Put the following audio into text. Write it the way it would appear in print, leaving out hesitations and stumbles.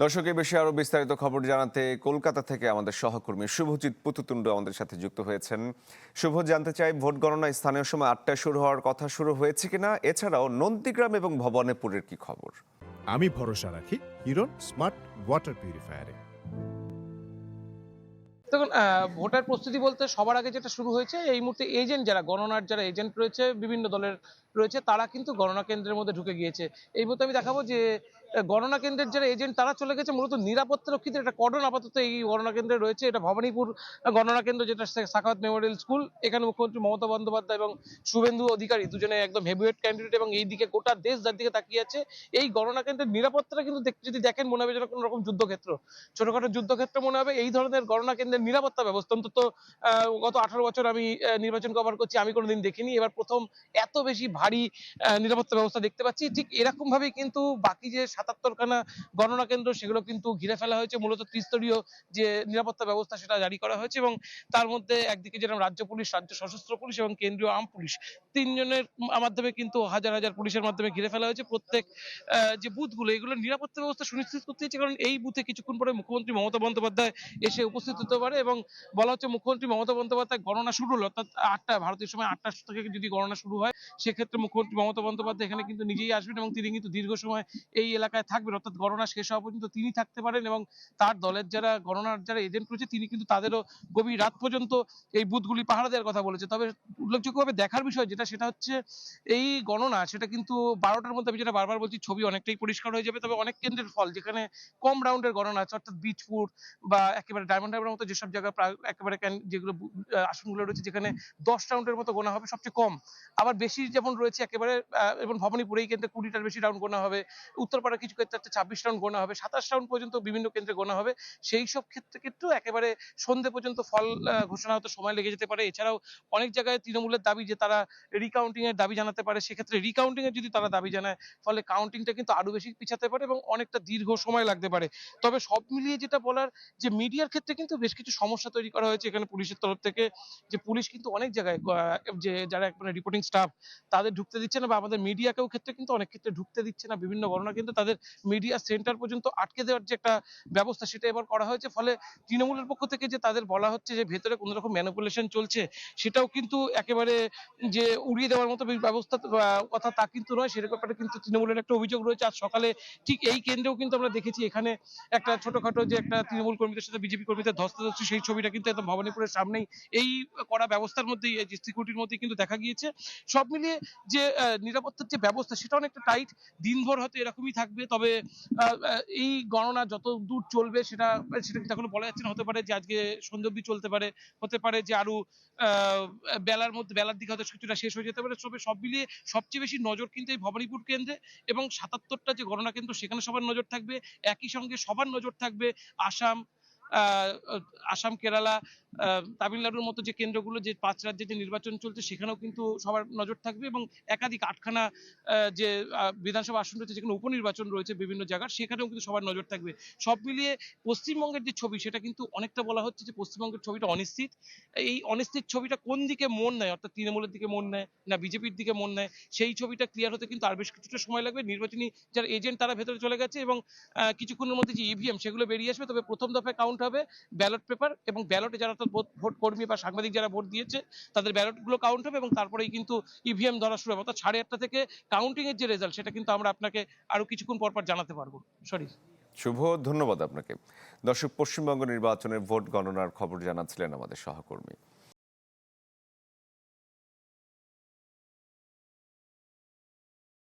দর্শক এই বিষয়ে আরো বিস্তারিত খবর জানাতে কলকাতা থেকে আমাদের সহকর্মী শুভজিৎ পুতুতুন্ড আমাদের সাথে যুক্ত হয়েছেন। শুভ, জানতে চাই ভোট গণনা স্থানীয় সময় ৮টায় শুরু হওয়ার কথা, শুরু হয়েছে কিনা, এছাড়াও নন্দীগ্রাম এবং ভবানীপুরের কি খবর? আমি ভরসা রাখি হিরন স্মার্ট ওয়াটার পিউরিফায়ারে। দেখুন, ভোটার প্রস্তুতি বলতে সবার আগে যেটা শুরু হয়েছে এই মুহূর্তে এজেন্ট যারা গণনার যারা এজেন্ট রয়েছে বিভিন্ন দলের রয়েছে তারা কিন্তু গণনা কেন্দ্রের মধ্যে ঢুকে গিয়েছে। এই মুহূর্তে আমি দেখাবো যে গণনা কেন্দ্রের যারা এজেন্ট তারা চলে গেছে, মূলত নিরাপত্তা রক্ষীদের একটা কর্ডন আপাতত এই গণনা কেন্দ্রে রয়েছে। এটা ভবানীপুর গণনা কেন্দ্র, যেটা সাখাওয়াত মেমোরিয়াল স্কুল। এখানে মুখ্যমন্ত্রী মমতা বন্দ্যোপাধ্যায় এবং শুভেন্দু অধিকারী দুজনে একদম হেভিওয়েট ক্যান্ডিডেট, এবং এই দিকে গোটা দেশ যার দিকে তাকিয়ে আছে। এই গণনা কেন্দ্রের নিরাপত্তাটা কিন্তু যদি দেখেন মনে হবে যেন কোনো রকম যুদ্ধক্ষেত্র, ছোটখাটো যুদ্ধক্ষেত্র মনে হবে। এই ধরনের গণনা কেন্দ্রের নিরাপত্তা ব্যবস্থা অন্তত গত 18 বছর আমি নির্বাচন কভার করছি, আমি কোনোদিন দেখিনি। এবার প্রথম এত বেশি ভারী নিরাপত্তা ব্যবস্থা দেখতে পাচ্ছি। ঠিক এরকম ভাবেই কিন্তু বাকি যে 77খানা গণনা কেন্দ্র সেগুলো কিন্তু ঘিরে ফেলা হয়েছে। মূলত ত্রিস্তরীয় যে নিরাপত্তা ব্যবস্থা সেটা জারি করা হয়েছে, এবং তার মধ্যে একদিকে যেরকম রাজ্য পুলিশ, রাজ্য সশস্ত্র পুলিশ এবং কেন্দ্রীয় আর্ম পুলিশ, তিনজনের মাধ্যমে কিন্তু হাজার হাজার পুলিশের মাধ্যমে ঘিরে ফেলা হয়েছে প্রত্যেক যে বুথগুলো। এগুলোর নিরাপত্তা ব্যবস্থা সুনিশ্চিত করতে হচ্ছে, কারণ এই বুথে কিছুক্ষণ পরে মুখ্যমন্ত্রী মমতা বন্দ্যোপাধ্যায় এসে উপস্থিত হতে পারে। এবং বলা হচ্ছে মুখ্যমন্ত্রী মমতা বন্দ্যোপাধ্যায় গণনা শুরু হলো, অর্থাৎ 8টা ভারতীয় সময় 8টা থেকে যদি গণনা শুরু হয়, সেক্ষেত্রে মুখ্যমন্ত্রী মমতা বন্দ্যোপাধ্যায় এখানে কিন্তু নিজেই আসবেন, এবং তিনি কিন্তু দীর্ঘ সময় এই এলাকায় থাকবেন, অর্থাৎ গণনা শেষ হওয়া পর্যন্ত তিনি থাকতে পারেন। এবং তার দলের যারা গণনার যারা এজেন্ট রয়েছে তিনি কিন্তু তাদেরও গভীর রাত পর্যন্ত এই বুথগুলি পাহারা দেওয়ার কথা বলেছে। তবে উল্লেখযোগ্যভাবে দেখার বিষয় যেটা, সেটা হচ্ছে এই গণনা সেটা কিন্তু 12টার মধ্যে, আমি যেটা বারবার বলছি, ছবি অনেকটাই পরিষ্কার হয়ে যাবে। তবে অনেক কেন্দ্রের ফল যেখানে কম রাউন্ডের গণনা আছে, অর্থাৎ বিচপুর বা একেবারে ডায়মন্ড হারবারের মতো যেসব জায়গায় একেবারে যেগুলো আসনগুলো রয়েছে যেখানে 10 রাউন্ডের মতো গোনা হবে সবচেয়ে কম। আবার বেশি যেমন রয়েছে একেবারে এবং ভবানীপুর এই কেন্দ্রে 20টার বেশি রাউন্ড গোনা হবে। উত্তরপাড়া কিছু ক্ষেত্রে 26 রাউন্ড গোনা হবে, 27 রাউন্ড পর্যন্ত বিভিন্ন কেন্দ্রে গোনা হবে। সেই সব ক্ষেত্রে কিন্তু একেবারে সন্ধে পর্যন্ত ফল ঘোষণা হতে সময় লেগে যেতে পারে। এছাড়াও অনেক জায়গায় তৃণমূলের দাবি যে তারা রিকাউন্টিং এর দাবি জানাতে পারে। সেক্ষেত্রে রিকাউন্টিং এর যদি তারা দাবি জানায়, ফলে কাউন্টিংটা কিন্তু আরো বেশি পিছাতে পারে এবং অনেকটা দীর্ঘ সময় লাগতে পারে। তবে সব মিলিয়ে যেটা বলার, যে মিডিয়ার ক্ষেত্রে কিন্তু বেশ কিছু সমস্যা তৈরি করা হয়েছে এখানে পুলিশের তরফ থেকে। যে পুলিশ কিন্তু অনেক জায়গায় যে যারা মানে রিপোর্টিং স্টাফ তাদের ঢুকতে দিচ্ছে না, বা আমাদের মিডিয়াকেও ক্ষেত্রে কিন্তু অনেক ক্ষেত্রে ঢুকতে দিচ্ছে না। বিভিন্ন গণনা কিন্তু তাদের মিডিয়া সেন্টার পর্যন্ত আটকে দেওয়ার যে একটা ব্যবস্থা সেটা এবার করা হয়েছে। ফলে তৃণমূলের পক্ষ থেকে যে তাদের বলা হচ্ছে যে ভেতরে কোনো রকম ম্যানিপুলেশন চলছে, সেটাও কিন্তু একেবারে যে উড়িয়ে দেওয়ার মতো ব্যবস্থা কথা তা কিন্তু নয়। সেরকম ব্যাপারে কিন্তু তৃণমূলের একটা অভিযোগ রয়েছে। আজ সকালে ঠিক এই কেন্দ্রেও কিন্তু আমরা দেখেছি এখানে একটা ছোটখাটো যে একটা তৃণমূল কর্মীদের সাথে বিজেপি কর্মীদের ধস্তাধস্তি, সেই ছবিটা কিন্তু একদম ভবানীপুরের সামনেই এই কড়া ব্যবস্থার মধ্যেই, এই যে সিকিউরিটির মধ্যেই কিন্তু দেখা গিয়েছে। সব মিলিয়ে যে নিরাপত্তার যে ব্যবস্থা সেটা অনেকটা টাইট। দিনভর হয়তো এরকমই থাকবে। তবে এই গণনা যত দূর চলবে সেটা সেটা কিন্তু এখনো বলা যাচ্ছে না। হতে পারে যে আজকে সন্ধ্যা অবধি চলতে পারে, হতে পারে যে আরো বেলার দিকে হয়তো কিছুটা শেষ হয়ে যেতে পারে। তবে সব মিলিয়ে সবচেয়ে বেশি নজর কিন্তু এই ভবানীপুর কেন্দ্রে, এবং 77টা যে গণনা কেন্দ্র সেখানে সবার নজর থাকবে। একই সঙ্গে সবার নজর থাকবে আসাম, আসাম, কেরালা, তামিলনাড়ুর মতো যে কেন্দ্রগুলো, যে 5 রাজ্যে যে নির্বাচন চলছে সেখানেও কিন্তু সবার নজর থাকবে। এবং একাধিক 8খানা যে বিধানসভা আসন রয়েছে যেখানে উপনির্বাচন রয়েছে বিভিন্ন জায়গার, সেখানেও কিন্তু সবার নজর থাকবে। সব মিলিয়ে পশ্চিমবঙ্গের যে ছবি সেটা কিন্তু অনেকটা বলা হচ্ছে যে পশ্চিমবঙ্গের ছবিটা অনিশ্চিত। এই অনিশ্চিত ছবিটা কোন দিকে মন নেয়, অর্থাৎ তৃণমূলের দিকে মন নেয় না বিজেপির দিকে মন নেয়, সেই ছবিটা ক্লিয়ার হতে কিন্তু আর বেশ কিছুটা সময় লাগবে। নির্বাচনী যারা এজেন্ট তারা ভেতরে চলে গেছে, এবং কিছুক্ষণের মধ্যে যে ইভিএম সেগুলো বেরিয়ে আসবে। তবে প্রথম দফায় কাউন্ট হবে ব্যালট পেপার, এবং ব্যালটে যারা ভোট কর্মী বা সাংবাদিক যারা ভোট দিয়েছে তাদের ব্যালট গুলো কাউন্ট হবে, এবং তারপরেই কিন্তু ইভিএম ধরা শুরু হবে। অর্থাৎ 8:30 থেকে কাউন্টিং এর যে রেজাল্ট সেটা কিন্তু আমরা আপনাকে আরো কিছুক্ষণ পর জানাতে পারবো। সরি শুভ, ধন্যবাদ আপনাকে। দর্শক, পশ্চিমবঙ্গ নির্বাচনের ভোট গণনার খবর জানাচ্ছিলেন আমাদের সহকর্মী।